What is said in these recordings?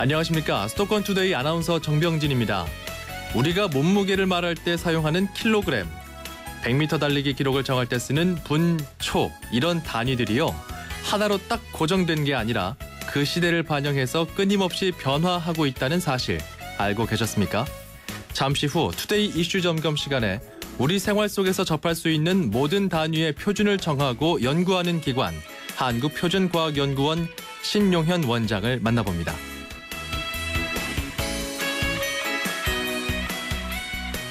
안녕하십니까. 수도권 투데이 아나운서 정병진입니다. 우리가 몸무게를 말할 때 사용하는 킬로그램, 100m 달리기 기록을 정할 때 쓰는 분, 초 이런 단위들이요. 하나로 딱 고정된 게 아니라 그 시대를 반영해서 끊임없이 변화하고 있다는 사실 알고 계셨습니까? 잠시 후 투데이 이슈 점검 시간에 우리 생활 속에서 접할 수 있는 모든 단위의 표준을 정하고 연구하는 기관 한국표준과학연구원 신용현 원장을 만나봅니다.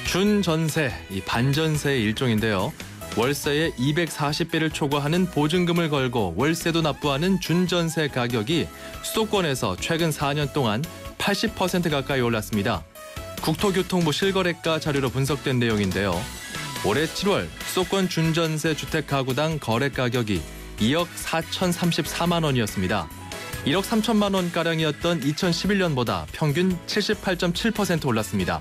준전세, 이 반전세의 일종인데요. 월세의 240배를 초과하는 보증금을 걸고 월세도 납부하는 준전세 가격이 수도권에서 최근 4년 동안 80% 가까이 올랐습니다. 국토교통부 실거래가 자료로 분석된 내용인데요. 올해 7월 수도권 준전세 주택 가구당 거래 가격이 2억 4,034만 원이었습니다. 1억 3천만 원가량이었던 2011년보다 평균 78.7% 올랐습니다.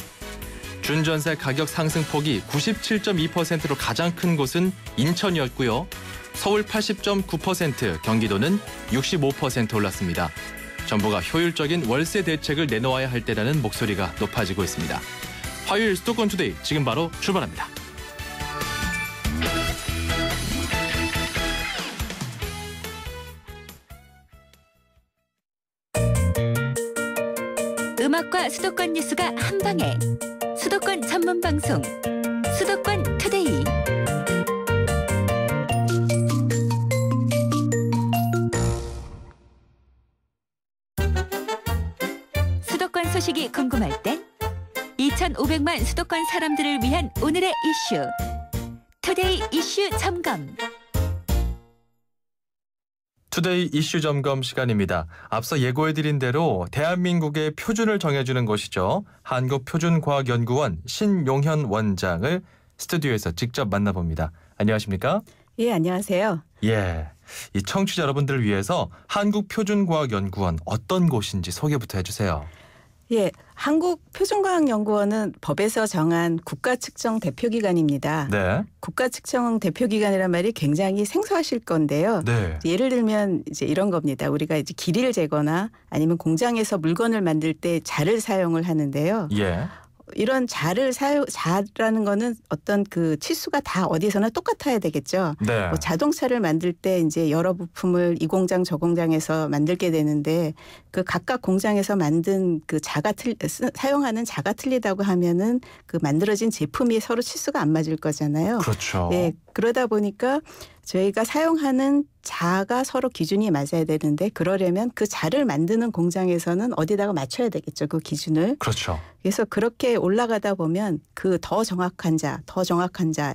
준전세 가격 상승폭이 97.2%로 가장 큰 곳은 인천이었고요. 서울 80.9%, 경기도는 65% 올랐습니다. 정부가 효율적인 월세 대책을 내놓아야 할 때라는 목소리가 높아지고 있습니다. 화요일 수도권 투데이 지금 바로 출발합니다. 음악과 수도권 뉴스가 한 방에 수도권 전문 방송 수도권 투데이. 수도권 소식이 궁금할 땐 2,500만 수도권 사람들을 위한 오늘의 이슈 투데이 이슈 점검. 투데이 이슈 점검 시간입니다. 앞서 예고해드린 대로 대한민국의 표준을 정해주는 곳이죠. 한국표준과학연구원 신용현 원장을 스튜디오에서 직접 만나봅니다. 안녕하십니까? 예, 안녕하세요. 예, 이 청취자 여러분들을 위해서 한국표준과학연구원 어떤 곳인지 소개부터 해주세요. 예, 한국표준과학연구원은 법에서 정한 국가측정 대표기관입니다. 네. 국가측정 대표기관이란 말이 굉장히 생소하실 건데요. 네. 예를 들면 이제 이런 겁니다. 우리가 이제 기리를 재거나 아니면 공장에서 물건을 만들 때 자를 사용을 하는데요. 예. 이런 자라는 거는 어떤 그 치수가 다 어디서나 똑같아야 되겠죠. 네. 뭐 자동차를 만들 때 이제 여러 부품을 이 공장 저 공장에서 만들게 되는데 그 각각 공장에서 만든 그 사용하는 자가 틀리다고 하면은 그 만들어진 제품이 서로 치수가 안 맞을 거잖아요. 그렇죠. 예, 그러다 보니까 저희가 사용하는 자가 서로 기준이 맞아야 되는데 그러려면 그 자를 만드는 공장에서는 어디다가 맞춰야 되겠죠. 그 기준을. 그렇죠. 그래서 그렇게 올라가다 보면 그 더 정확한 자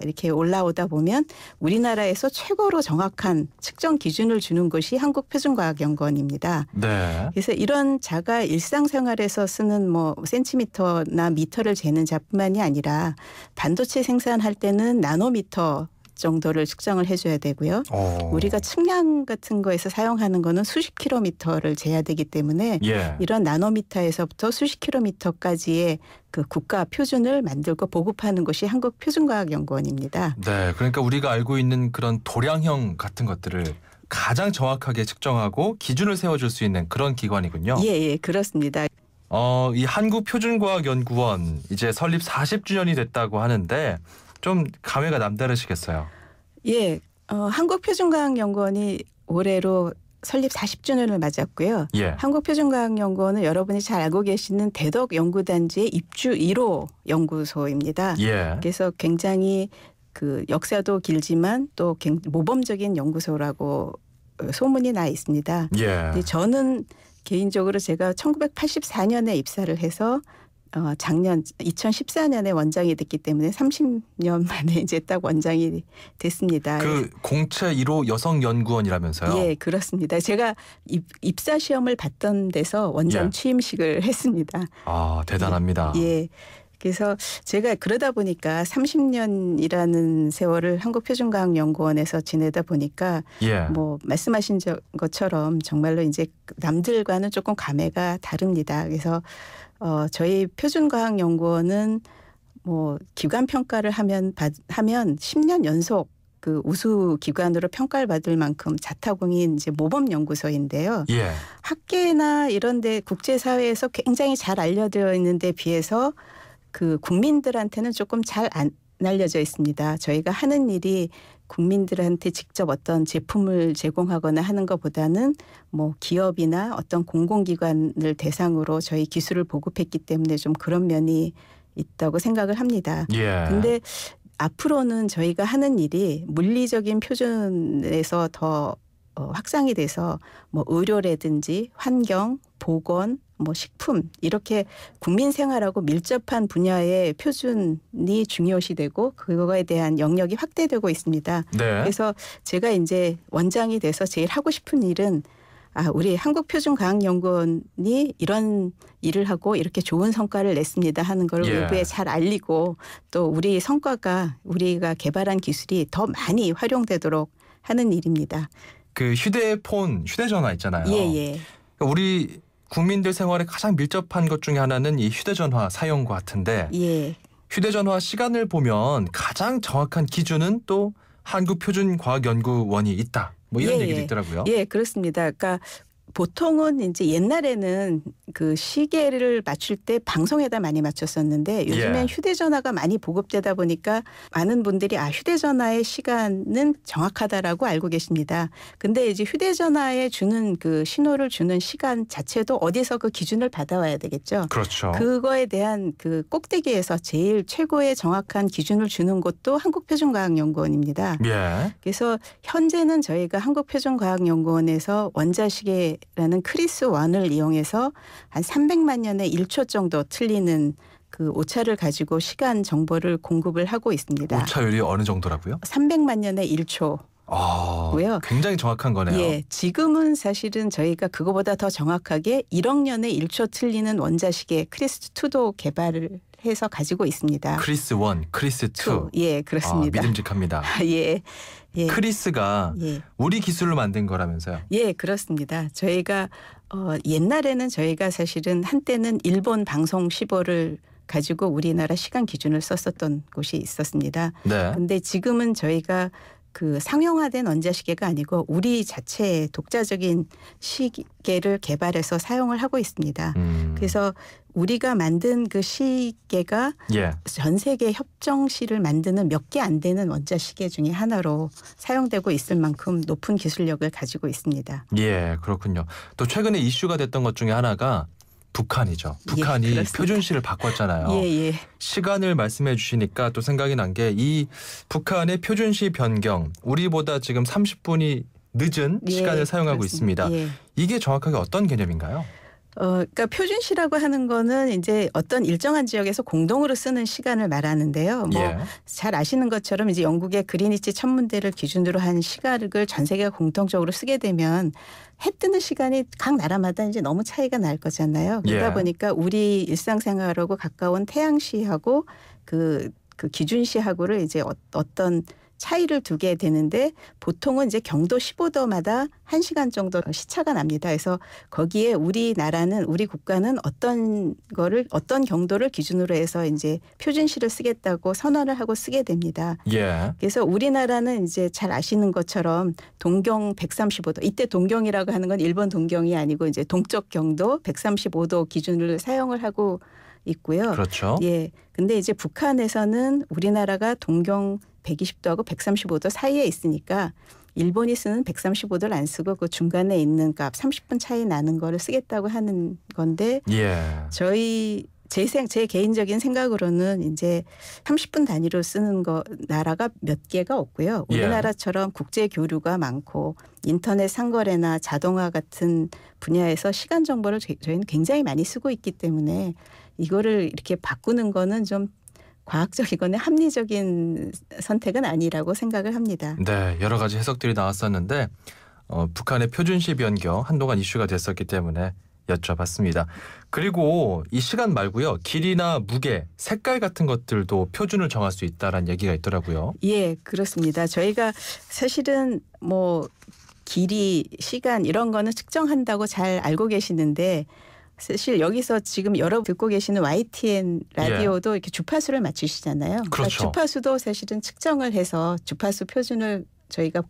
이렇게 올라오다 보면 우리나라에서 최고로 정확한 측정 기준을 주는 곳이 한국표준과학연구원입니다. 네. 그래서 이런 자가 일상생활에서 쓰는 뭐 센티미터나 미터를 재는 자뿐만이 아니라 반도체 생산할 때는 나노미터 정도를 측정을 해줘야 되고요. 우리가 측량 같은 거에서 사용하는 거는 수십 킬로미터를 재야 되기 때문에 예. 이런 나노미터에서부터 수십 킬로미터까지의 그 국가 표준을 만들고 보급하는 것이 한국표준과학연구원입니다. 네, 그러니까 우리가 알고 있는 그런 도량형 같은 것들을 가장 정확하게 측정하고 기준을 세워줄 수 있는 그런 기관이군요. 예, 그렇습니다. 이 한국표준과학연구원 이제 설립 40주년이 됐다고 하는데 좀 감회가 남다르시겠어요. 예, 한국표준과학연구원이 올해로 설립 40주년을 맞았고요. 예. 한국표준과학연구원은 여러분이 잘 알고 계시는 대덕연구단지의 입주 1호 연구소입니다. 예. 그래서 굉장히 그 역사도 길지만 또 모범적인 연구소라고 소문이 나 있습니다. 예. 근데 저는 개인적으로 제가 1984년에 입사를 해서 작년 2014년에 원장이 됐기 때문에 30년 만에 이제 딱 원장이 됐습니다. 그 공채 1호 여성연구원이라면서요? 예, 그렇습니다. 제가 입사 시험을 봤던 데서 원장 예. 취임식을 했습니다. 아, 대단합니다. 예. 그래서 제가 그러다 보니까 30년이라는 세월을 한국표준과학연구원에서 지내다 보니까 예. 뭐 말씀하신 것처럼 정말로 이제 남들과는 조금 감회가 다릅니다. 그래서 저희 표준과학연구원은 뭐 기관 평가를 하면 10년 연속 그 우수 기관으로 평가를 받을 만큼 자타공인 이제 모범 연구소인데요. 예. 학계나 이런 데 국제 사회에서 굉장히 잘 알려져 있는 데 비해서 그 국민들한테는 조금 잘 안 알려져 있습니다. 저희가 하는 일이 국민들한테 직접 어떤 제품을 제공하거나 하는 것보다는 뭐 기업이나 어떤 공공기관을 대상으로 저희 기술을 보급했기 때문에 좀 그런 면이 있다고 생각을 합니다. 예. 근데 앞으로는 저희가 하는 일이 물리적인 표준에서 더 확장이 돼서 뭐 의료라든지 환경, 보건, 뭐 식품 이렇게 국민 생활하고 밀접한 분야의 표준이 중요시되고 그거에 대한 영역이 확대되고 있습니다. 네. 그래서 제가 이제 원장이 돼서 제일 하고 싶은 일은 우리 한국표준과학연구원이 이런 일을 하고 이렇게 좋은 성과를 냈습니다 하는 걸 예. 외부에 잘 알리고 또 우리 성과가 우리가 개발한 기술이 더 많이 활용되도록 하는 일입니다. 그 휴대전화 있잖아요. 예. 그러니까 우리 국민들 생활에 가장 밀접한 것 중에 하나는 이 휴대전화 사용 것 같은데 예. 휴대전화 시간을 보면 가장 정확한 기준은 또 한국표준과학연구원이 있다. 뭐 이런 얘기도 있더라고요. 예, 그렇습니다. 그러니까 보통은 이제 옛날에는 그 시계를 맞출 때 방송에다 많이 맞췄었는데 요즘엔 예. 휴대전화가 많이 보급되다 보니까 많은 분들이 휴대전화의 시간은 정확하다라고 알고 계십니다. 근데 이제 휴대전화에 주는 그 신호를 주는 시간 자체도 어디서 그 기준을 받아와야 되겠죠. 그렇죠. 그거에 대한 그 꼭대기에서 제일 최고의 정확한 기준을 주는 곳도 한국표준과학연구원입니다. 예. 그래서 현재는 저희가 한국표준과학연구원에서 원자시계라는 크리스-1을 이용해서 한 300만 년에 1초 정도 틀리는 그 오차를 가지고 시간 정보를 공급을 하고 있습니다. 오차율이 어느 정도라고요? 300만 년에 1초. 고요. 굉장히 정확한 거네요. 예, 지금은 사실은 저희가 그거보다 더 정확하게 1억 년에 1초 틀리는 원자시계 크리스-2도 개발을 해서 가지고 있습니다. 크리스-1, 크리스-2. 예, 그렇습니다. 믿음직합니다. 예. 크리스가 예. 우리 기술로 만든 거라면서요? 예, 그렇습니다. 저희가 옛날에는 저희가 사실은 한때는 일본 방송 15를 가지고 우리나라 시간 기준을 썼었던 곳이 있었습니다. 네. 근데 지금은 저희가 그 상용화된 원자시계가 아니고 우리 자체의 독자적인 시계를 개발해서 사용을 하고 있습니다. 그래서 우리가 만든 그 시계가 예. 전 세계 협정시를 만드는 몇 개 안 되는 원자시계 중에 하나로 사용되고 있을 만큼 높은 기술력을 가지고 있습니다. 예, 그렇군요. 또 최근에 이슈가 됐던 것 중에 하나가 북한이죠. 북한이 그렇습니다. 표준시를 바꿨잖아요. 예. 시간을 말씀해 주시니까 또 생각이 난 게 이 북한의 표준시 변경, 우리보다 지금 30분이 늦은 시간을 사용하고 그렇습니다. 있습니다. 예. 이게 정확하게 어떤 개념인가요? 그러니까 표준시라고 하는 거는 이제 어떤 일정한 지역에서 공동으로 쓰는 시간을 말하는데요. 잘 아시는 것처럼 이제 영국의 그리니치 천문대를 기준으로 한 시각을 전 세계가 공통적으로 쓰게 되면 해 뜨는 시간이 각 나라마다 이제 너무 차이가 날 거잖아요. 그러다 보니까 우리 일상생활하고 가까운 태양시하고 그 기준시하고를 이제 어떤 차이를 두게 되는데 보통은 이제 경도 15도마다 1시간 정도 시차가 납니다. 그래서 거기에 우리 국가는 어떤 경도를 기준으로 해서 이제 표준시를 쓰겠다고 선언을 하고 쓰게 됩니다. 예. 그래서 우리나라는 이제 잘 아시는 것처럼 동경 135도, 이때 동경이라고 하는 건 일본 동경이 아니고 이제 동쪽 경도 135도 기준을 사용을 하고 있고요. 그렇죠. 예. 근데 이제 북한에서는 우리나라가 동경 120도하고 135도 사이에 있으니까 일본이 쓰는 135도를 안 쓰고 그 중간에 있는 값 30분 차이 나는 거를 쓰겠다고 하는 건데 제 개인적인 생각으로는 이제 30분 단위로 쓰는 나라가 몇 개가 없고요. 우리나라처럼 국제 교류가 많고 인터넷 상거래나 자동화 같은 분야에서 시간 정보를 저희는 굉장히 많이 쓰고 있기 때문에 이거를 이렇게 바꾸는 거는 좀 과학적이거나 합리적인 선택은 아니라고 생각을 합니다. 네, 여러 가지 해석들이 나왔었는데 북한의 표준시 변경 한동안 이슈가 됐었기 때문에 여쭤봤습니다. 그리고 이 시간 말고요. 길이나 무게, 색깔 같은 것들도 표준을 정할 수 있다라는 얘기가 있더라고요. 예, 그렇습니다. 저희가 사실은 뭐 길이, 시간 이런 거는 측정한다고 잘 알고 계시는데 사실 여기서 지금 여러분 듣고 계시는 YTN 라디오도 이렇게 주파수를 맞추시잖아요. 그렇죠. 그러니까 주파수도 사실은 측정을 해서 주파수 표준을 저희가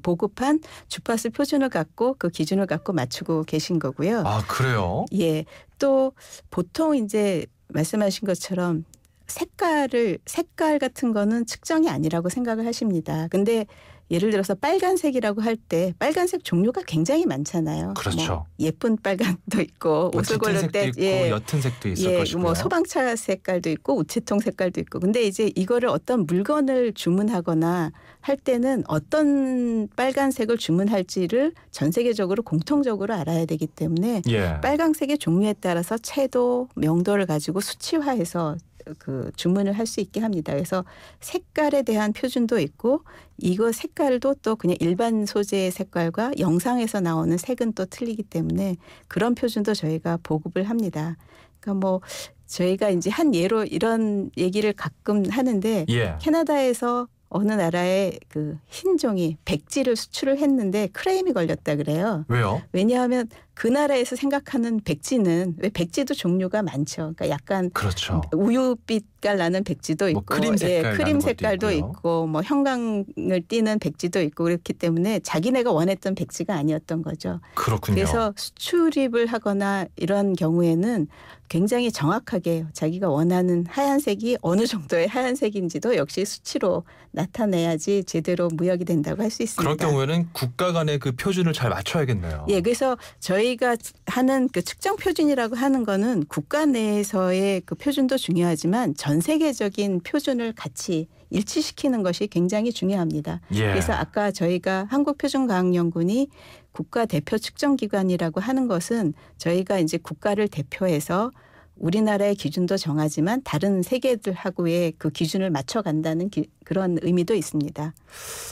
보급한 주파수 표준을 갖고 그 기준을 갖고 맞추고 계신 거고요. 아, 그래요? 예. 또 보통 이제 말씀하신 것처럼 색깔 같은 거는 측정이 아니라고 생각을 하십니다. 근데 예를 들어서 빨간색이라고 할 때 빨간색 종류가 굉장히 많잖아요. 그렇죠. 뭐 예쁜 빨간도 있고 옷을 고를 때 있고 옅은 색도 있을 것이고요. 뭐 소방차 색깔도 있고 우체통 색깔도 있고. 근데 이제 이거를 어떤 물건을 주문하거나 할 때는 어떤 빨간색을 주문할지를 전 세계적으로 공통적으로 알아야 되기 때문에 예. 빨간색의 종류에 따라서 채도, 명도를 가지고 수치화해서 그 주문을 할 수 있게 합니다. 그래서 색깔에 대한 표준도 있고 이거 색깔도 또 그냥 일반 소재의 색깔과 영상에서 나오는 색은 또 틀리기 때문에 그런 표준도 저희가 보급을 합니다. 그러니까 뭐 저희가 이제 한 예로 이런 얘기를 가끔 하는데 예. 캐나다에서 어느 나라에 그 흰종이 백지를 수출을 했는데 크레임이 걸렸다 그래요. 왜요? 왜냐하면 그 나라에서 생각하는 백지는 왜 백지도 종류가 많죠. 그러니까 약간 그렇죠. 우유빛깔 나는 백지도 있고, 뭐 크림 색깔 크림 나는 것도 색깔도 있고요. 있고, 뭐 형광을 띠는 백지도 있고 그렇기 때문에 자기네가 원했던 백지가 아니었던 거죠. 그렇군요. 그래서 수출입을 하거나 이런 경우에는 굉장히 정확하게 자기가 원하는 하얀색이 어느 정도의 하얀색인지도 역시 수치로 나타내야지 제대로 무역이 된다고 할 수 있습니다. 그럴 경우에는 국가 간의 그 표준을 잘 맞춰야겠네요. 예, 그래서 저희가 하는 그 측정 표준이라고 하는 거는 국가 내에서의 그 표준도 중요하지만 전 세계적인 표준을 같이 일치시키는 것이 굉장히 중요합니다. 예. 그래서 아까 저희가 한국표준과학연구원이 국가 대표 측정기관이라고 하는 것은 저희가 이제 국가를 대표해서 우리나라의 기준도 정하지만 다른 세계들하고의 그 기준을 맞춰간다는 그런 의미도 있습니다.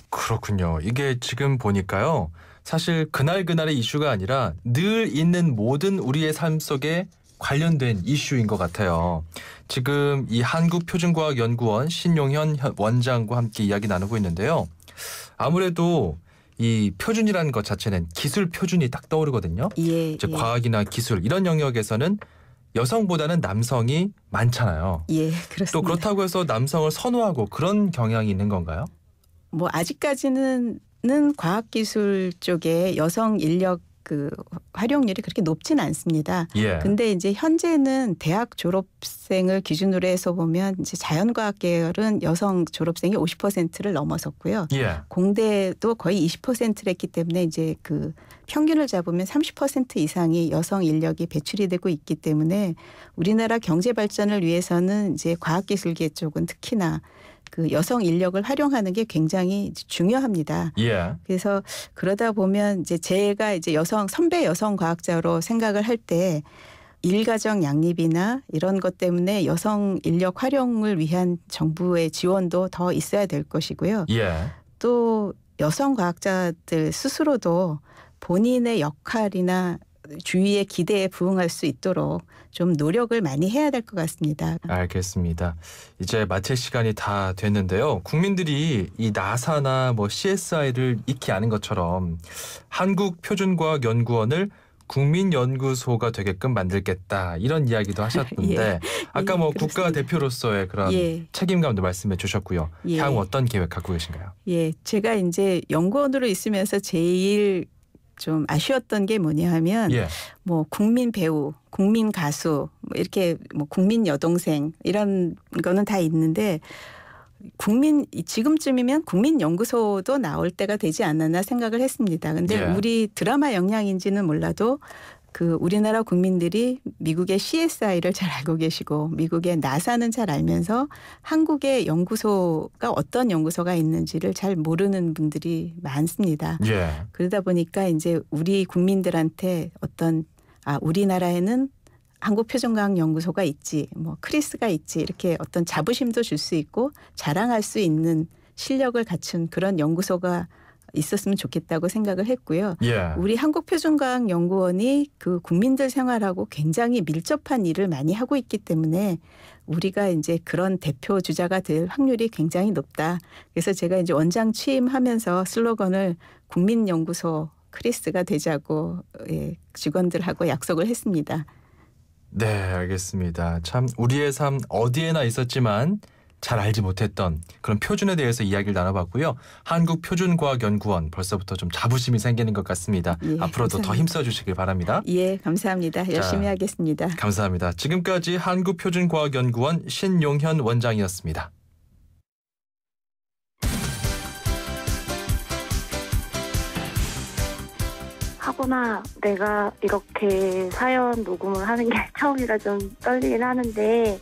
그렇군요. 이게 지금 보니까요. 사실 그날그날의 이슈가 아니라 늘 있는 모든 우리의 삶 속에 관련된 이슈인 것 같아요. 지금 이 한국표준과학연구원 신용현 원장과 함께 이야기 나누고 있는데요. 아무래도 이 표준이라는 것 자체는 기술 표준이 딱 떠오르거든요. 예, 이제 과학이나 기술 이런 영역에서는 여성보다는 남성이 많잖아요. 예, 그렇습니다. 또 그렇다고 해서 남성을 선호하고 그런 경향이 있는 건가요? 뭐 아직까지는 과학기술 쪽에 여성 인력 그 활용률이 그렇게 높지는 않습니다. 예. 근데 이제 현재는 대학 졸업생을 기준으로 해서 보면 이제 자연과학 계열은 여성 졸업생이 50%를 넘어섰고요. 예. 공대도 거의 20%를 했기 때문에 이제 그 평균을 잡으면 30% 이상이 여성 인력이 배출이 되고 있기 때문에 우리나라 경제 발전을 위해서는 이제 과학기술계 쪽은 특히나 그 여성 인력을 활용하는 게 굉장히 중요합니다. 예. 그래서 그러다 보면 이제 제가 이제 선배 여성 과학자로 생각을 할 때 일가정 양립이나 이런 것 때문에 여성 인력 활용을 위한 정부의 지원도 더 있어야 될 것이고요. 예. 또 여성 과학자들 스스로도 본인의 역할이나 주위의 기대에 부응할 수 있도록 좀 노력을 많이 해야 될 것 같습니다. 알겠습니다. 이제 마칠 시간이 다 됐는데요. 국민들이 이 나사나 뭐 CSI를 익히 아는 것처럼 한국표준과학연구원을 국민연구소가 되게끔 만들겠다 이런 이야기도 하셨는데 예. 아까 예, 뭐 그렇습니다. 국가 대표로서의 그런 예. 책임감도 말씀해 주셨고요. 예. 향후 어떤 계획 갖고 계신가요? 예, 제가 이제 연구원으로 있으면서 제일 좀 아쉬웠던 게 뭐냐 하면 예. 뭐 국민 배우, 국민 가수, 뭐 이렇게 뭐 국민 여동생 이런 거는 다 있는데 지금쯤이면 국민연구소도 나올 때가 되지 않았나 생각을 했습니다. 근데 예. 우리 드라마 영향인지는 몰라도 그 우리나라 국민들이 미국의 CSI를 잘 알고 계시고 미국의 나사는 잘 알면서 한국의 연구소가 어떤 연구소가 있는지를 잘 모르는 분들이 많습니다. 예. 그러다 보니까 이제 우리 국민들한테 우리나라에는 한국표준과학연구소가 있지, 뭐 크리스가 있지 이렇게 어떤 자부심도 줄 수 있고 자랑할 수 있는 실력을 갖춘 그런 연구소가 있었으면 좋겠다고 생각을 했고요. 예. 우리 한국표준과학연구원이 그 국민들 생활하고 굉장히 밀접한 일을 많이 하고 있기 때문에 우리가 이제 그런 대표 주자가 될 확률이 굉장히 높다. 그래서 제가 이제 원장 취임하면서 슬로건을 국민연구소 크리스가 되자고 직원들하고 약속을 했습니다. 네, 알겠습니다. 참 우리의 삶 어디에나 있었지만 잘 알지 못했던 그런 표준에 대해서 이야기를 나눠봤고요. 한국표준과학연구원 벌써부터 좀 자부심이 생기는 것 같습니다. 예, 앞으로도 감사합니다. 더 힘써주시길 바랍니다. 예, 감사합니다. 열심히 하겠습니다. 감사합니다. 지금까지 한국표준과학연구원 신용현 원장이었습니다. 하거나 내가 이렇게 사연 녹음을 하는 게 처음이라 좀 떨리긴 하는데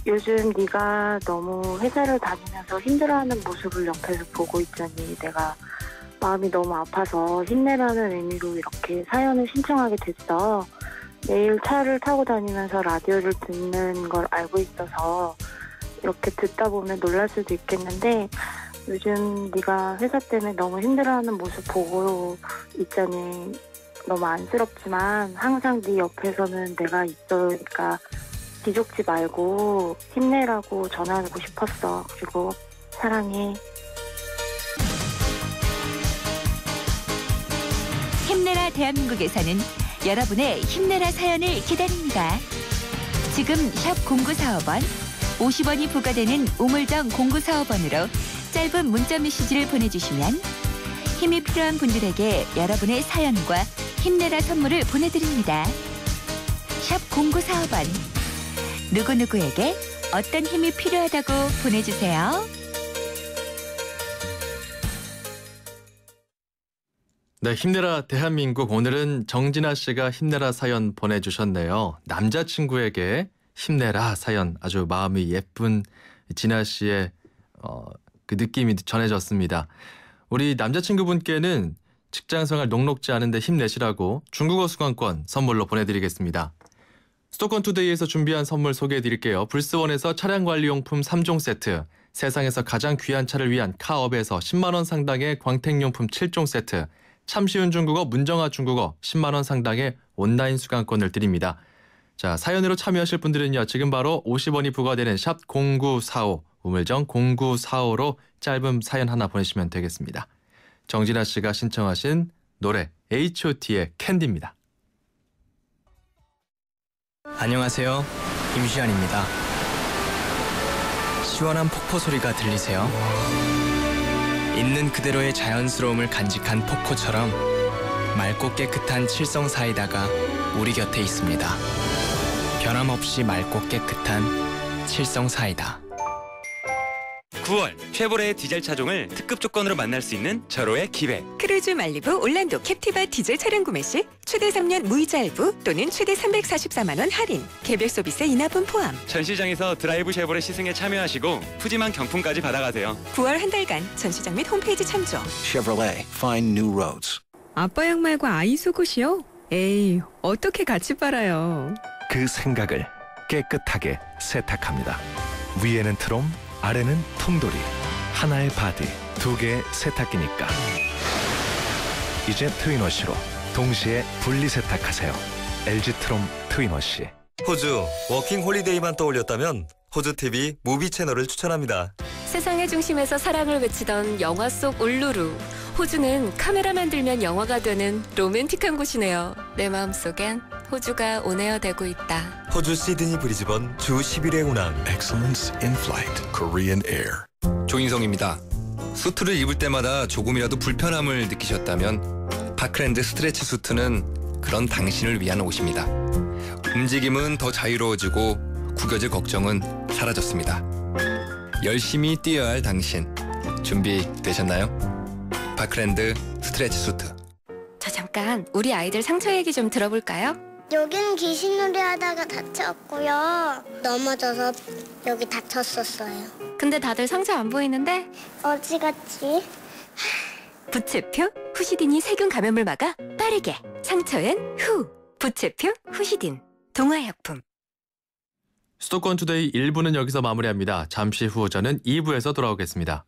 요즘 네가 너무 회사를 다니면서 힘들어하는 모습을 옆에서 보고 있자니 내가 마음이 너무 아파서 힘내라는 의미로 이렇게 사연을 신청하게 됐어. 매일 차를 타고 다니면서 라디오를 듣는 걸 알고 있어서 이렇게 듣다 보면 놀랄 수도 있겠는데 요즘 네가 회사 때문에 너무 힘들어하는 모습 보고 있자니 너무 안쓰럽지만 항상 네 옆에서는 내가 있으니까 기죽지 말고 힘내라고 전하고 싶었어. 그리고 사랑해. 힘내라 대한민국에서는 여러분의 힘내라 사연을 기다립니다. 지금 샵 0945번 50원이 부과되는 우물정 0945번으로 짧은 문자 메시지를 보내주시면 힘이 필요한 분들에게 여러분의 사연과 힘내라 선물을 보내드립니다. 샵 0945번 누구누구에게 어떤 힘이 필요하다고 보내주세요. 네, 힘내라 대한민국. 오늘은 정진아 씨가 힘내라 사연 보내주셨네요. 남자친구에게 힘내라 사연, 아주 마음이 예쁜 진아 씨의 그 느낌이 전해졌습니다. 우리 남자친구분께는 직장생활 녹록지 않은데 힘내시라고 중국어 수강권 선물로 보내드리겠습니다. 수도권 투데이에서 준비한 선물 소개해드릴게요. 불스원에서 차량관리용품 3종 세트, 세상에서 가장 귀한 차를 위한 카업에서 10만 원 상당의 광택용품 7종 세트, 참 쉬운 중국어 문정아 중국어 10만 원 상당의 온라인 수강권을 드립니다. 자, 사연으로 참여하실 분들은요. 지금 바로 50원이 부과되는 샵 0945, 우물정 0945로 짧은 사연 하나 보내시면 되겠습니다. 정진아 씨가 신청하신 노래 H.O.T의 캔디입니다. 안녕하세요. 임시안입니다. 시원한 폭포 소리가 들리세요? 있는 그대로의 자연스러움을 간직한 폭포처럼 맑고 깨끗한 칠성 사이다가 우리 곁에 있습니다. 변함없이 맑고 깨끗한 칠성 사이다. 9월 쉐보레의 디젤 차종을 특급 조건으로 만날 수 있는 절호의 기회. 크루즈 말리부 올란도 캡티바 디젤 차량 구매 시 최대 3년 무이자 할부 또는 최대 344만 원 할인, 개별 서비스 인하분 포함. 전시장에서 드라이브 쉐보레 시승에 참여하시고 푸짐한 경품까지 받아가세요. 9월 한 달간 전시장 및 홈페이지 참조. Chevrolet, find new roads. 아빠 양말과 아이 속옷이요? 에이, 어떻게 같이 빨아요? 그 생각을 깨끗하게 세탁합니다. 위에는 트롬, 아래는 통돌이. 하나의 바디, 두 개의 세탁기니까. 이제 트윈워시로 동시에 분리 세탁하세요. LG 트롬 트윈워시. 호주 워킹 홀리데이만 떠올렸다면 호주TV 무비 채널을 추천합니다. 세상의 중심에서 사랑을 외치던 영화 속 울루루. 호주는 카메라만 들면 영화가 되는 로맨틱한 곳이네요. 내 마음속엔 호주가 온에어 되고 있다. 호주 시드니 브리즈번 주 10일의 운항. Excellence in flight, Korean Air. 조인성입니다. 수트를 입을 때마다 조금이라도 불편함을 느끼셨다면 파크랜드 스트레치 수트는 그런 당신을 위한 옷입니다. 움직임은 더 자유로워지고 구겨질 걱정은 사라졌습니다. 열심히 뛰어야 할 당신, 준비되셨나요? 파크랜드 스트레치 수트. 저 잠깐 우리 아이들 상처 얘기 좀 들어볼까요? 여긴 귀신놀이 하다가 다쳤고요. 넘어져서 여기 다쳤었어요. 근데 다들 상처 안 보이는데? 어디 갔지? 부채표 후시딘이 세균 감염을 막아 빠르게. 상처엔 후. 부채표 후시딘. 동화약품. 수도권 투데이 1부는 여기서 마무리합니다. 잠시 후 저는 2부에서 돌아오겠습니다.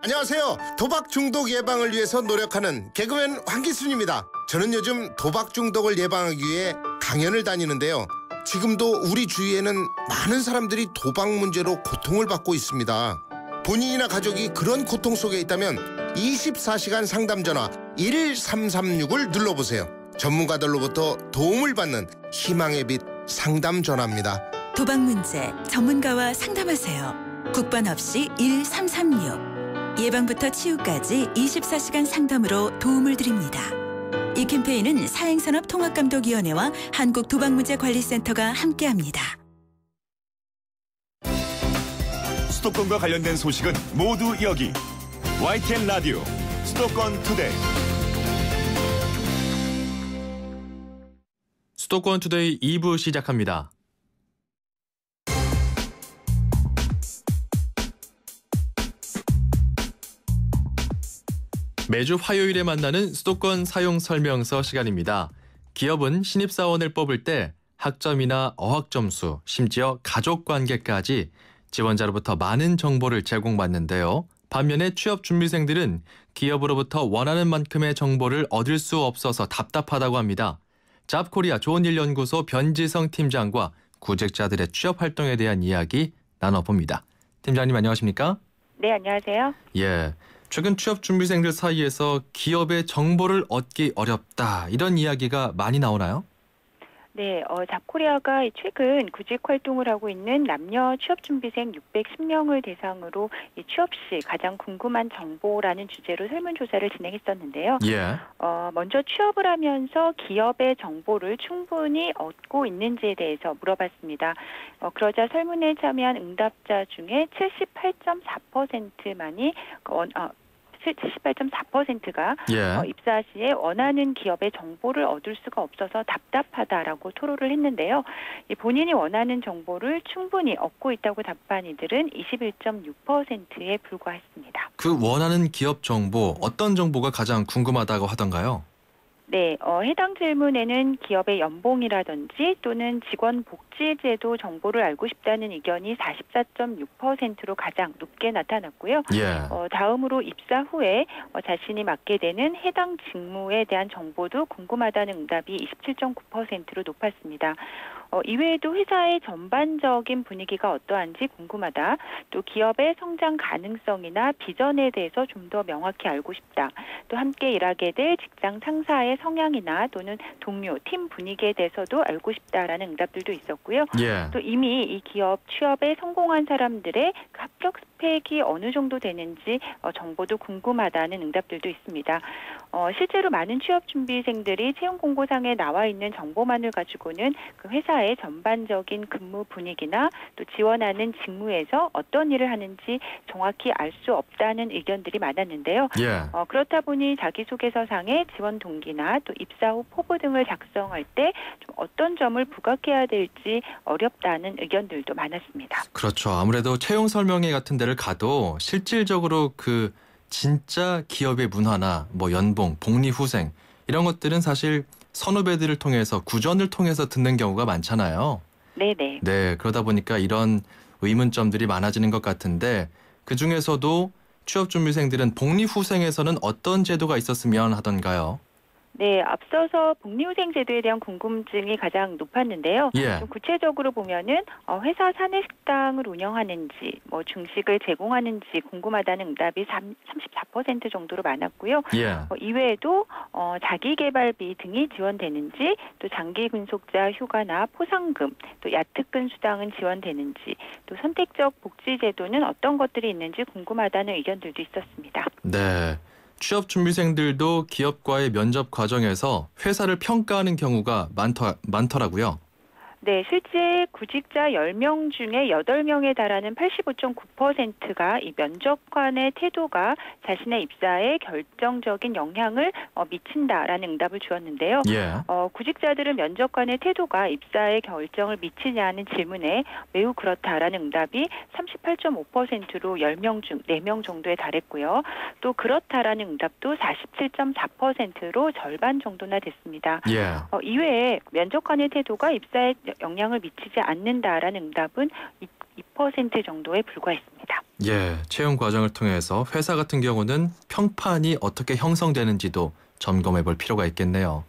안녕하세요. 도박 중독 예방을 위해서 노력하는 개그맨 황기순입니다. 저는 요즘 도박 중독을 예방하기 위해 강연을 다니는데요. 지금도 우리 주위에는 많은 사람들이 도박 문제로 고통을 받고 있습니다. 본인이나 가족이 그런 고통 속에 있다면 24시간 상담 전화 1336을 눌러보세요. 전문가들로부터 도움을 받는 희망의 빛 상담 전화입니다. 도박 문제 전문가와 상담하세요. 국번 없이 1336. 예방부터 치유까지 24시간 상담으로 도움을 드립니다. 이 캠페인은 사행산업통합감독위원회와 한국도박문제관리센터가 함께합니다. 수도권과 관련된 소식은 모두 여기. YTN 라디오 수도권 투데이. 수도권 투데이 2부 시작합니다. 매주 화요일에 만나는 수도권 사용 설명서 시간입니다. 기업은 신입사원을 뽑을 때 학점이나 어학점수, 심지어 가족관계까지 지원자로부터 많은 정보를 제공받는데요. 반면에 취업준비생들은 기업으로부터 원하는 만큼의 정보를 얻을 수 없어서 답답하다고 합니다. 잡코리아 좋은일연구소 변지성 팀장과 구직자들의 취업 활동에 대한 이야기 나눠봅니다. 팀장님 안녕하십니까? 네, 안녕하세요. 예, 최근 취업준비생들 사이에서 기업의 정보를 얻기 어렵다 이런 이야기가 많이 나오나요? 네, 잡코리아가 최근 구직 활동을 하고 있는 남녀 취업준비생 610명을 대상으로 이 취업 시 가장 궁금한 정보라는 주제로 설문조사를 진행했었는데요. 예. 먼저 취업을 하면서 기업의 정보를 충분히 얻고 있는지에 대해서 물어봤습니다. 그러자 설문에 참여한 응답자 중에 78.4%만이 78.4%가 예. 입사 시에 원하는 기업의 정보를 얻을 수가 없어서 답답하다라고 토로를 했는데요. 본인이 원하는 정보를 충분히 얻고 있다고 답한 이들은 21.6%에 불과했습니다. 그 원하는 기업 정보, 어떤 정보가 가장 궁금하다고 하던가요? 네, 해당 질문에는 기업의 연봉이라든지 또는 직원 복지제도 정보를 알고 싶다는 의견이 44.6%로 가장 높게 나타났고요. 예. 다음으로 입사 후에 자신이 맡게 되는 해당 직무에 대한 정보도 궁금하다는 응답이 27.9%로 높았습니다. 이외에도 회사의 전반적인 분위기가 어떠한지 궁금하다. 또 기업의 성장 가능성이나 비전에 대해서 좀 더 명확히 알고 싶다. 또 함께 일하게 될 직장 상사의 성향이나 또는 동료, 팀 분위기에 대해서도 알고 싶다라는 응답들도 있었고요. 예. 또 이미 이 기업 취업에 성공한 사람들의 합격 스펙이 어느 정도 되는지 정보도 궁금하다는 응답들도 있습니다. 실제로 많은 취업 준비생들이 채용 공고상에 나와 있는 정보만을 가지고는 그 회사의 전반적인 근무 분위기나 또 지원하는 직무에서 어떤 일을 하는지 정확히 알 수 없다는 의견들이 많았는데요. 예. 그렇다 보니 자기소개서상의 지원 동기나 또 입사 후 포부 등을 작성할 때 좀 어떤 점을 부각해야 될지 어렵다는 의견들도 많았습니다. 그렇죠. 아무래도 채용 설명회 같은 데를 가도 실질적으로 그 진짜 기업의 문화나 뭐 연봉, 복리후생 이런 것들은 사실 선후배들을 통해서 구전을 통해서 듣는 경우가 많잖아요. 네네. 네, 그러다 보니까 이런 의문점들이 많아지는 것 같은데 그중에서도 취업준비생들은 복리후생에서는 어떤 제도가 있었으면 하던가요? 네, 앞서서 복리후생 제도에 대한 궁금증이 가장 높았는데요. 예. 좀 구체적으로 보면은 회사 사내 식당을 운영하는지, 뭐 중식을 제공하는지 궁금하다는 응답이 34% 정도로 많았고요. 예. 이외에도 자기개발비 등이 지원되는지, 또 장기 근속자 휴가나 포상금, 또 야특근 수당은 지원되는지, 또 선택적 복지 제도는 어떤 것들이 있는지 궁금하다는 의견들도 있었습니다. 네. 취업준비생들도 기업과의 면접 과정에서 회사를 평가하는 경우가 많더라고요. 네, 실제 구직자 10명 중에 8명에 달하는 85.9%가 이 면접관의 태도가 자신의 입사에 결정적인 영향을 미친다라는 응답을 주었는데요. 예. 구직자들은 면접관의 태도가 입사에 결정을 미치냐는 질문에 매우 그렇다라는 응답이 38.5%로 10명 중 4명 정도에 달했고요. 또 그렇다라는 응답도 47.4%로 절반 정도나 됐습니다. 예. 이외에 면접관의 태도가 입사에 영향을 미치지 않는다라는 응답은 2% 정도에 불과했습니다. 예, 채용 과정을 통해서 회사 같은 경우는 평판이 어떻게 형성되는지도 점검해 볼 필요가 있겠네요.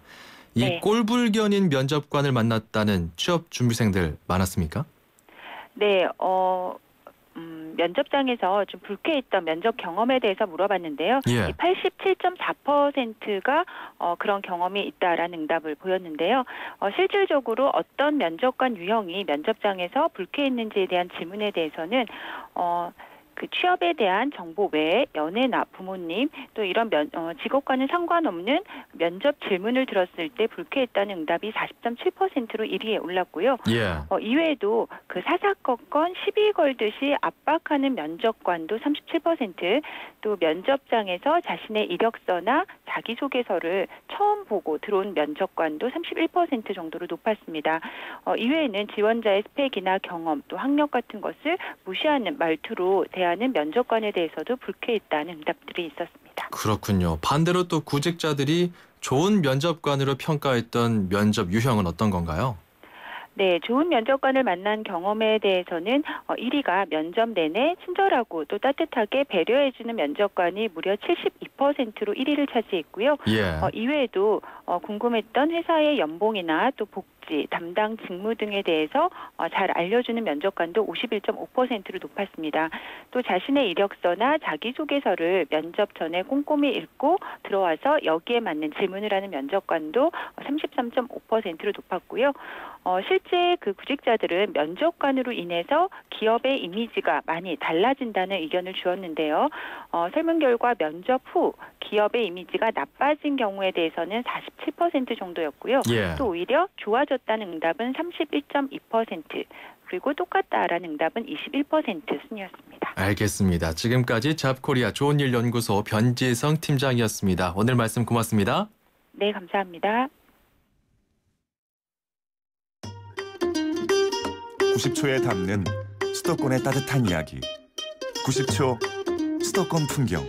이 네. 꼴불견인 면접관을 만났다는 취업 준비생들 많았습니까? 네, 면접장에서 좀 불쾌했던 면접 경험에 대해서 물어봤는데요. 예. 87.4%가 그런 경험이 있다라는 응답을 보였는데요. 실질적으로 어떤 면접관 유형이 면접장에서 불쾌했는지에 대한 질문에 대해서는 그 취업에 대한 정보 외에 연애나 부모님 또 이런 직업과는 상관없는 면접 질문을 들었을 때 불쾌했다는 응답이 40.7%로 1위에 올랐고요. 예. 이외에도 그 사사건건 시비 걸듯이 압박하는 면접관도 37%, 또 면접장에서 자신의 이력서나 자기소개서를 처음 보고 들어온 면접관도 31% 정도로 높았습니다. 이외에는 지원자의 스펙이나 경험 또 학력 같은 것을 무시하는 말투로 대하는 면접관에 대해서도 불쾌했다는 응답들이 있었습니다. 그렇군요. 반대로 또 구직자들이 좋은 면접관으로 평가했던 면접 유형은 어떤 건가요? 네, 좋은 면접관을 만난 경험에 대해서는 1위가 면접 내내 친절하고 또 따뜻하게 배려해주는 면접관이 무려 72%로 1위를 차지했고요. 예. 이외에도 궁금했던 회사의 연봉이나 또 복지, 담당 직무 등에 대해서 잘 알려주는 면접관도 51.5%로 높았습니다. 또 자신의 이력서나 자기소개서를 면접 전에 꼼꼼히 읽고 들어와서 여기에 맞는 질문을 하는 면접관도 33.5%로 높았고요. 실제 그 구직자들은 면접관으로 인해서 기업의 이미지가 많이 달라진다는 의견을 주었는데요. 설문 결과 면접 후 기업의 이미지가 나빠진 경우에 대해서는 47% 정도였고요. 예. 또 오히려 좋아졌다는 응답은 31.2%, 그리고 똑같다라는 응답은 21% 순이었습니다. 알겠습니다. 지금까지 잡코리아 좋은일 연구소 변지성 팀장이었습니다. 오늘 말씀 고맙습니다. 네, 감사합니다. 90초에 담는 수도권의 따뜻한 이야기. 90초 수도권 풍경.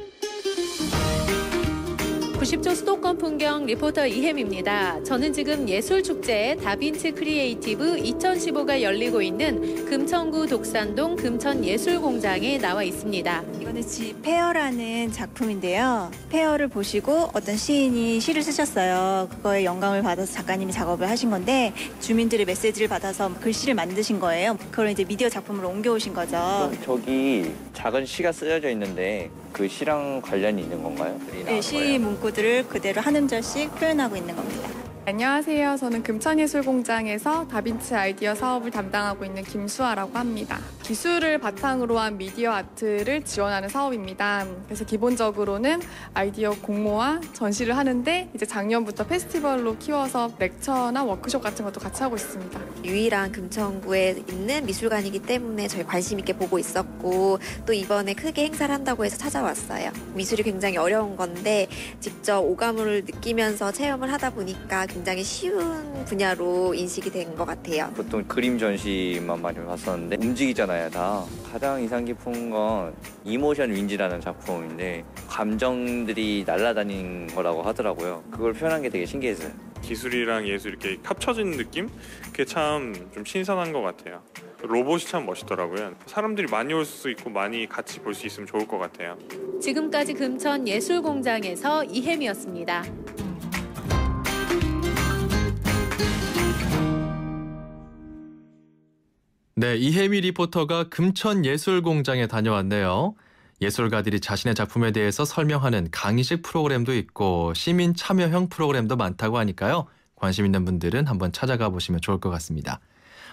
90초 수도권 풍경 리포터 이혜미입니다. 저는 지금 예술축제 다빈치 크리에이티브 2015가 열리고 있는 금천구 독산동 금천예술공장에 나와 있습니다. 이거는 지페어라는 작품인데요. 페어를 보시고 어떤 시인이 시를 쓰셨어요. 그거에 영감을 받아서 작가님이 작업을 하신 건데 주민들의 메시지를 받아서 글씨를 만드신 거예요. 그걸 이제 미디어 작품으로 옮겨오신 거죠. 저기 작은 시가 쓰여져 있는데 그 시랑 관련이 있는 건가요? 네, 시 문구들을 그대로 한 음절씩 표현하고 있는 겁니다. 안녕하세요. 저는 금천예술공장에서 다빈치 아이디어 사업을 담당하고 있는 김수아라고 합니다. 기술을 바탕으로 한 미디어 아트를 지원하는 사업입니다. 그래서 기본적으로는 아이디어 공모와 전시를 하는데 이제 작년부터 페스티벌로 키워서 렉처나 워크숍 같은 것도 같이 하고 있습니다. 유일한 금천구에 있는 미술관이기 때문에 저희 관심 있게 보고 있었고 또 이번에 크게 행사를 한다고 해서 찾아왔어요. 미술이 굉장히 어려운 건데 직접 오감을 느끼면서 체험을 하다 보니까 굉장히 쉬운 분야로 인식이 된 것 같아요. 보통 그림 전시만 많이 봤었는데 움직이잖아요, 다. 가장 인상 깊은 건 이모션 윈지라는 작품인데 감정들이 날아다니는 거라고 하더라고요. 그걸 표현한 게 되게 신기했어요. 기술이랑 예술 이렇게 합쳐진 느낌? 그게 참 좀 신선한 것 같아요. 로봇이 참 멋있더라고요. 사람들이 많이 올 수 있고 많이 같이 볼 수 있으면 좋을 것 같아요. 지금까지 금천예술공장에서 이혜미였습니다. 네, 이혜미 리포터가 금천예술공장에 다녀왔네요. 예술가들이 자신의 작품에 대해서 설명하는 강의식 프로그램도 있고 시민 참여형 프로그램도 많다고 하니까요. 관심 있는 분들은 한번 찾아가 보시면 좋을 것 같습니다.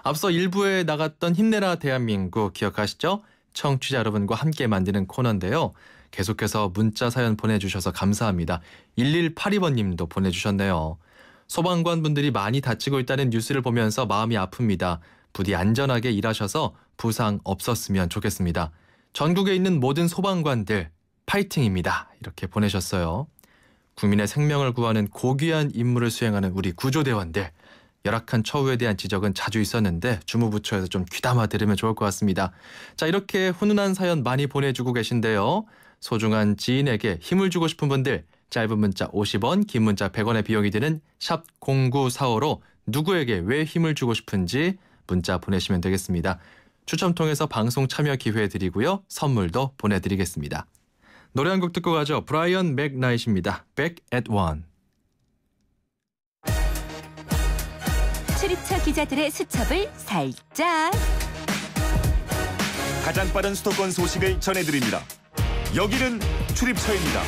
앞서 1부에 나갔던 힘내라 대한민국 기억하시죠? 청취자 여러분과 함께 만드는 코너인데요. 계속해서 문자 사연 보내주셔서 감사합니다. 1182번님도 보내주셨네요. 소방관 분들이 많이 다치고 있다는 뉴스를 보면서 마음이 아픕니다. 부디 안전하게 일하셔서 부상 없었으면 좋겠습니다. 전국에 있는 모든 소방관들 파이팅입니다. 이렇게 보내셨어요. 국민의 생명을 구하는 고귀한 임무를 수행하는 우리 구조대원들. 열악한 처우에 대한 지적은 자주 있었는데 주무부처에서 좀 귀담아 들으면 좋을 것 같습니다. 자, 이렇게 훈훈한 사연 많이 보내주고 계신데요. 소중한 지인에게 힘을 주고 싶은 분들 짧은 문자 50원, 긴 문자 100원의 비용이 드는 샵 0945로 누구에게 왜 힘을 주고 싶은지 문자 보내시면 되겠습니다. 추첨 통해서 방송 참여 기회 드리고요. 선물도 보내드리겠습니다. 노래 한 곡 듣고 가죠. 브라이언 맥나잇입니다. Back at One. 출입처 기자들의 수첩을 살짝. 가장 빠른 수도권 소식을 전해드립니다. 여기는 출입처입니다.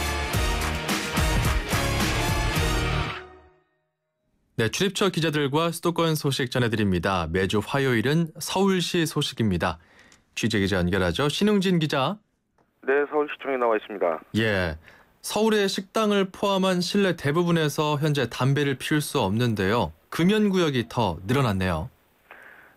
네, 출입처 기자들과 수도권 소식 전해드립니다. 매주 화요일은 서울시 소식입니다. 취재기자 연결하죠. 신웅진 기자. 네, 서울시청에 나와 있습니다. 예, 서울의 식당을 포함한 실내 대부분에서 현재 담배를 피울 수 없는데요. 금연구역이 더 늘어났네요.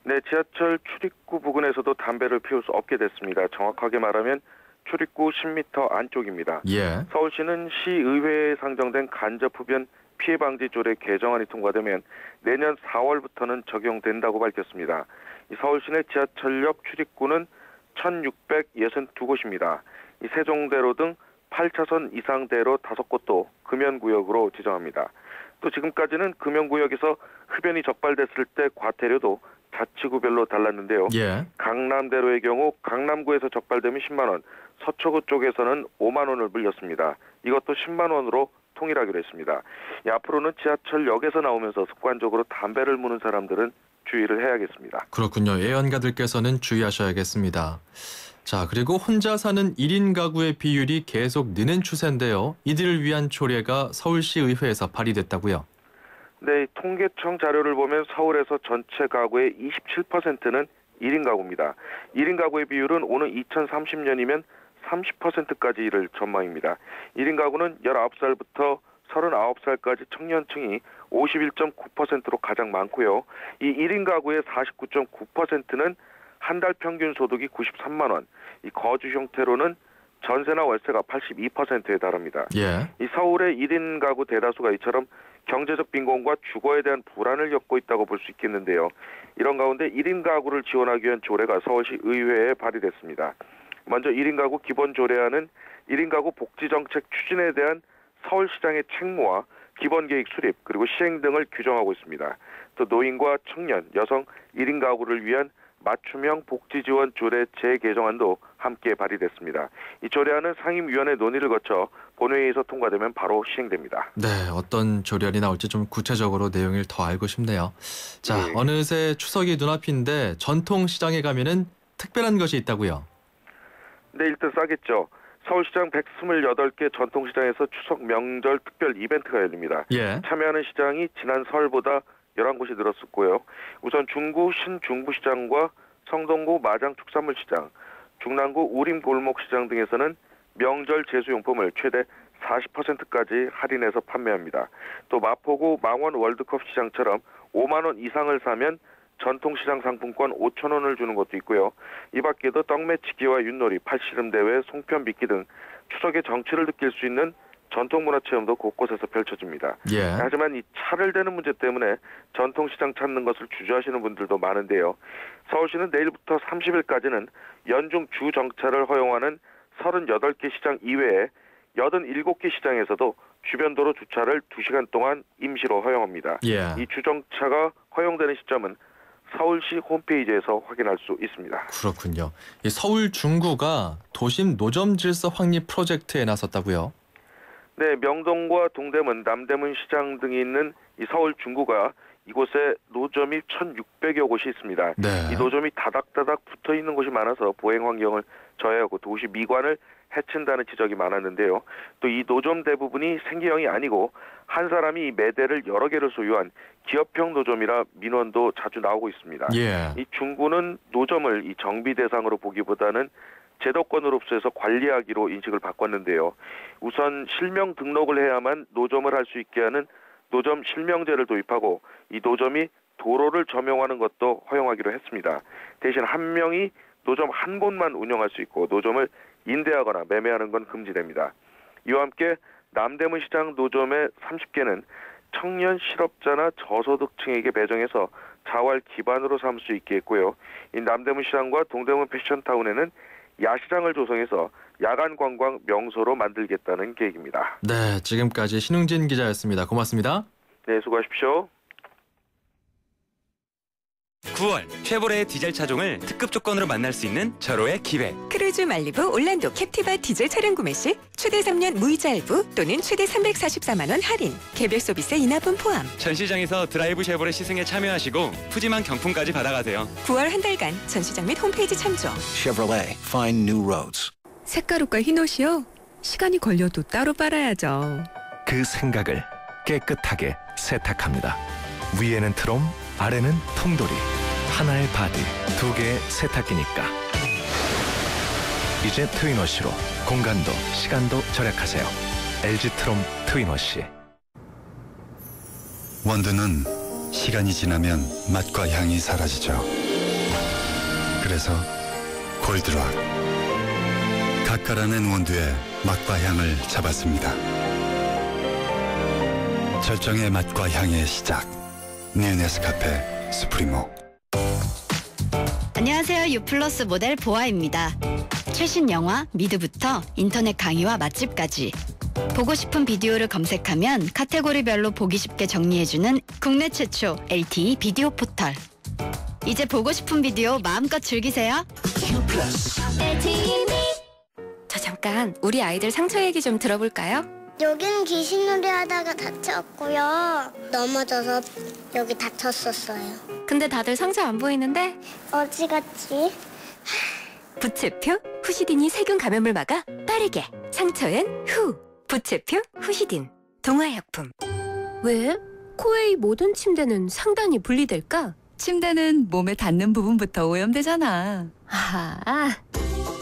네, 지하철 출입구 부근에서도 담배를 피울 수 없게 됐습니다. 정확하게 말하면 출입구 10m 안쪽입니다. 예. 서울시는 시의회에 상정된 간접흡연 피해 방지 조례 개정안이 통과되면 내년 4월부터는 적용된다고 밝혔습니다. 이 서울시 내 지하철역 출입구는 1,662곳입니다. 이 세종대로 등 8차선 이상 대로 5곳도 금연구역으로 지정합니다. 또 지금까지는 금연구역에서 흡연이 적발됐을 때 과태료도 자치구별로 달랐는데요. 예. 강남대로의 경우 강남구에서 적발되면 10만 원, 서초구 쪽에서는 5만 원을 물렸습니다. 이것도 10만 원으로 통일하기로 했습니다. 앞으로는 지하철역에서 나오면서 습관적으로 담배를 무는 사람들은 주의를 해야겠습니다. 그렇군요. 애연가들께서는 주의하셔야겠습니다. 자, 그리고 혼자 사는 1인 가구의 비율이 계속 느는 추세인데요. 이들을 위한 조례가 서울시 의회에서 발의됐다고요? 네, 통계청 자료를 보면 서울에서 전체 가구의 27%는 1인 가구입니다. 1인 가구의 비율은 오는 2030년이면 30%까지 이를 전망입니다. 1인 가구는 19살부터 39살까지 청년층이 51.9%로 가장 많고요. 이 1인 가구의 49.9%는 한 달 평균 소득이 93만 원, 이 거주 형태로는 전세나 월세가 82%에 달합니다. 예. 이 서울의 1인 가구 대다수가 이처럼 경제적 빈곤과 주거에 대한 불안을 겪고 있다고 볼 수 있겠는데요. 이런 가운데 1인 가구를 지원하기 위한 조례가 서울시 의회에 발의됐습니다. 먼저 1인 가구 기본 조례안은 1인 가구 복지 정책 추진에 대한 서울시장의 책무와 기본 계획 수립 그리고 시행 등을 규정하고 있습니다. 또 노인과 청년, 여성 1인 가구를 위한 맞춤형 복지 지원 조례 재개정안도 함께 발의됐습니다. 이 조례안은 상임위원회 논의를 거쳐 본회의에서 통과되면 바로 시행됩니다. 네, 어떤 조례안이 나올지 좀 구체적으로 내용을 더 알고 싶네요. 자, 네. 어느새 추석이 눈앞인데 전통시장에 가면은 특별한 것이 있다고요? 네, 일단 싸겠죠. 서울시장 128개 전통시장에서 추석 명절 특별 이벤트가 열립니다. 예. 참여하는 시장이 지난 설보다 11곳이 늘었었고요. 우선 중구 신중부시장과 성동구 마장축산물시장, 중랑구 우림골목시장 등에서는 명절 제수용품을 최대 40%까지 할인해서 판매합니다. 또 마포구 망원 월드컵시장처럼 5만 원 이상을 사면 전통시장 상품권 5천 원을 주는 것도 있고요. 이 밖에도 떡매치기와 윷놀이, 팔씨름대회, 송편빚기 등 추석의 정취를 느낄 수 있는 전통문화체험도 곳곳에서 펼쳐집니다. 예. 하지만 이 차를 대는 문제 때문에 전통시장 찾는 것을 주저하시는 분들도 많은데요. 서울시는 내일부터 30일까지는 연중 주정차를 허용하는 38개 시장 이외에 87개 시장에서도 주변 도로 주차를 2시간 동안 임시로 허용합니다. 예. 이 주정차가 허용되는 시점은 서울시 홈페이지에서 확인할 수 있습니다. 그렇군요. 이 서울 중구가 도심 노점 질서 확립 프로젝트에 나섰다고요? 네, 명동과 동대문, 남대문 시장 등이 있는 이 서울 중구가 이곳에 노점이 1,600여 곳이 있습니다. 네. 이 노점이 다닥다닥 붙어 있는 곳이 많아서 보행 환경을 저해하고 도시 미관을 해친다는 지적이 많았는데요. 또 이 노점 대부분이 생계형이 아니고 한 사람이 매대를 여러 개를 소유한 기업형 노점이라 민원도 자주 나오고 있습니다. 예. 이 중구는 노점을 이 정비 대상으로 보기보다는 제도권으로 흡수해서 관리하기로 인식을 바꿨는데요. 우선 실명 등록을 해야만 노점을 할 수 있게 하는 노점 실명제를 도입하고 이 노점이 도로를 점용하는 것도 허용하기로 했습니다. 대신 한 명이 노점 한 곳만 운영할 수 있고 노점을 인대하거나 매매하는 건 금지됩니다. 이와 함께 남대문 시장 노점의 30개는 청년 실업자나 저소득층에게 배정해서 자활 기반으로 삼을 수 있게 했고요. 이 남대문 시장과 동대문 패션타운에는 야시장을 조성해서 야간 관광 명소로 만들겠다는 계획입니다. 네, 지금까지 신웅진 기자였습니다. 고맙습니다. 네, 수고하십시오. 9월 쉐보레 디젤 차종을 특급 조건으로 만날 수 있는 절호의 기회. 크루즈 말리부 올란도 캡티바 디젤 차량 구매 시 최대 3년 무이자 할부 또는 최대 344만 원 할인, 개별 서비스 인하분 포함. 전시장에서 드라이브 쉐보레 시승에 참여하시고 푸짐한 경품까지 받아가세요. 9월 한 달간 전시장 및 홈페이지 참조. Chevrolet, find new roads. 색가루과 흰옷이요? 시간이 걸려도 따로 빨아야죠. 그 생각을 깨끗하게 세탁합니다. 위에는 트롬, 아래는 통돌이. 하나의 바디, 두 개의 세탁기니까. 이제 트윈워시로 공간도 시간도 절약하세요. LG 트롬 트윈워시. 원두는 시간이 지나면 맛과 향이 사라지죠. 그래서 골드락, 가까라는 원두의 맛과 향을 잡았습니다. 절정의 맛과 향의 시작, 뉴 네스카페 스프리모. 안녕하세요. 유플러스 모델 보아입니다. 최신 영화, 미드부터 인터넷 강의와 맛집까지 보고 싶은 비디오를 검색하면 카테고리별로 보기 쉽게 정리해주는 국내 최초 LTE 비디오 포털. 이제 보고 싶은 비디오 마음껏 즐기세요. 저 잠깐 우리 아이들 상처 얘기 좀 들어볼까요? 여긴 귀신놀이 하다가 다쳤고요. 넘어져서 여기 다쳤었어요. 근데 다들 상처 안 보이는데? 어디 갔지? 부채표 후시딘이 세균 감염을 막아 빠르게. 상처엔 후. 부채표 후시딘. 동화약품. 왜? 코웨이 모든 침대는 상단이 분리될까? 침대는 몸에 닿는 부분부터 오염되잖아. 아하.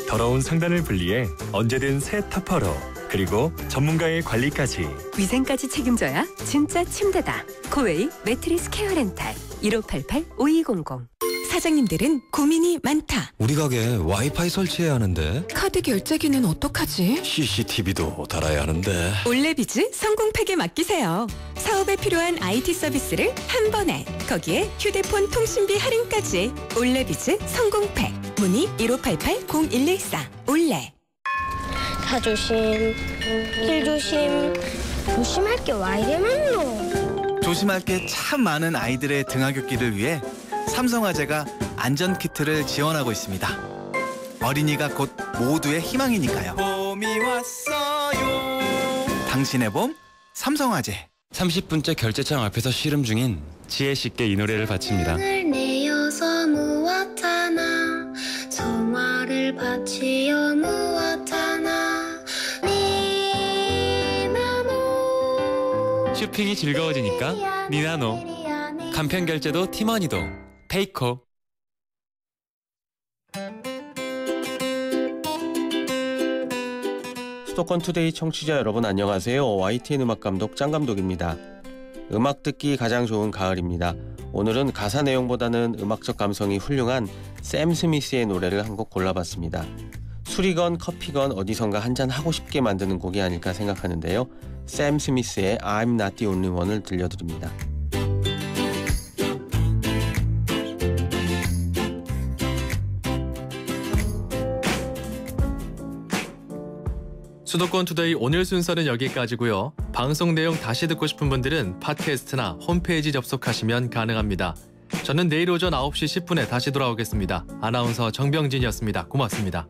더러운 상단을 분리해 언제든 새 터퍼로, 그리고 전문가의 관리까지. 위생까지 책임져야 진짜 침대다. 코웨이 매트리스 케어 렌탈. 1588-5200. 사장님들은 고민이 많다. 우리 가게 와이파이 설치해야 하는데. 카드 결제기는 어떡하지? CCTV도 달아야 하는데. 올레비즈 성공팩에 맡기세요. 사업에 필요한 IT 서비스를 한 번에. 거기에 휴대폰 통신비 할인까지. 올레비즈 성공팩. 문의 1588-0114. 올레. 차 조심, 길 조심. 조심할 게 와 이래 많노. 조심할 게 참 많은 아이들의 등하굣길을 위해 삼성화재가 안전키트를 지원하고 있습니다. 어린이가 곧 모두의 희망이니까요. 봄이 왔어요. 당신의 봄, 삼성화재. 30분째 결제창 앞에서 씨름 중인 지혜 씨께 이 노래를 바칩니다. 을 내어서 무엇하나, 성화를 바치어 무엇하나. 니나노. 쇼핑이 즐거워지니까 니나노. 간편 결제도 티머니도 페이코. 수도권 투데이 청취자 여러분 안녕하세요. YTN 음악감독 짱감독입니다. 음악 듣기 가장 좋은 가을입니다. 오늘은 가사 내용보다는 음악적 감성이 훌륭한 샘 스미스의 노래를 한 곡 골라봤습니다. 술이건 커피건 어디선가 한잔 하고 싶게 만드는 곡이 아닐까 생각하는데요. 샘 스미스의 I'm Not The Only One을 들려드립니다. 수도권 투데이 오늘 순서는 여기까지고요. 방송 내용 다시 듣고 싶은 분들은 팟캐스트나 홈페이지 접속하시면 가능합니다. 저는 내일 오전 9시 10분에 다시 돌아오겠습니다. 아나운서 정병진이었습니다. 고맙습니다.